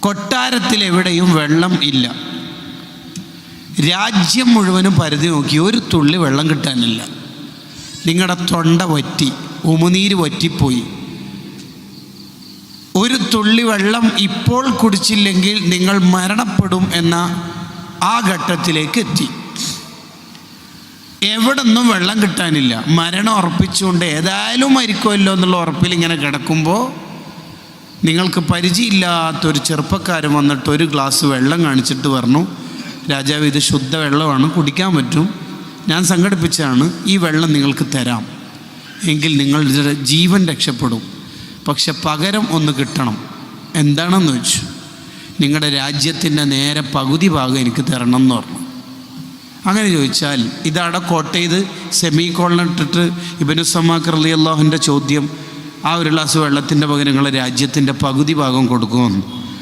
കൊട്ടാരത്തിലെവിടെയും വെള്ളം ഇല്ല. രാജ്യം മുഴുവനും പരിധി നോക്കി ഒരു തുള്ളി വെള്ളം കിട്ടാനില്ല. നിങ്ങളുടെ തൊണ്ട വറ്റി, ഉമിനീര് വറ്റിപ്പോയി. ഒരു തുള്ളി വെള്ളം ഇപ്പോൾ കുടിച്ചില്ലെങ്കിൽ നിങ്ങൾ മരണപ്പെടും എന്ന ആ ഘട്ടത്തിലേക്ക് എത്തി. എവിടൊന്നും വെള്ളം കിട്ടാനില്ല. മരണം ഉറപ്പിച്ചുകൊണ്ട് ഏതായാലും മരിക്കുമല്ലോ എന്നുള്ള ഉറപ്പിൽ ഇങ്ങനെ കിടക്കുമ്പോൾ നിങ്ങൾക്ക് പരിചയമില്ലാത്തൊരു ചെറുപ്പക്കാരൻ വന്നിട്ട് ഒരു ഗ്ലാസ് വെള്ളം കാണിച്ചിട്ട് പറഞ്ഞു, രാജാവ് ഇത് ശുദ്ധ വെള്ളമാണ്, കുടിക്കാൻ പറ്റും, ഞാൻ സംഘടിപ്പിച്ചതാണ്, ഈ വെള്ളം നിങ്ങൾക്ക് തരാം, എങ്കിൽ നിങ്ങളുടെ ജീവൻ രക്ഷപ്പെടും, പക്ഷെ പകരം ഒന്ന് കിട്ടണം. എന്താണെന്ന് ചോദിച്ചു. നിങ്ങളുടെ രാജ്യത്തിൻ്റെ നേരെ പകുതി ഭാഗം എനിക്ക് തരണം എന്ന് പറഞ്ഞു. അങ്ങനെ ചോദിച്ചാൽ ഇതവിടെ കോട്ട് ചെയ്ത് സെമി കോളനിട്ടിട്ട് ഇബ്നു സമാക്ക് റളിയല്ലാഹുവിൻ്റെ ചോദ്യം, ആ ഒരു ഗ്ലാസ് വെള്ളത്തിൻ്റെ പകരം നിങ്ങളുടെ രാജ്യത്തിൻ്റെ പകുതി ഭാഗം കൊടുക്കുമെന്ന്.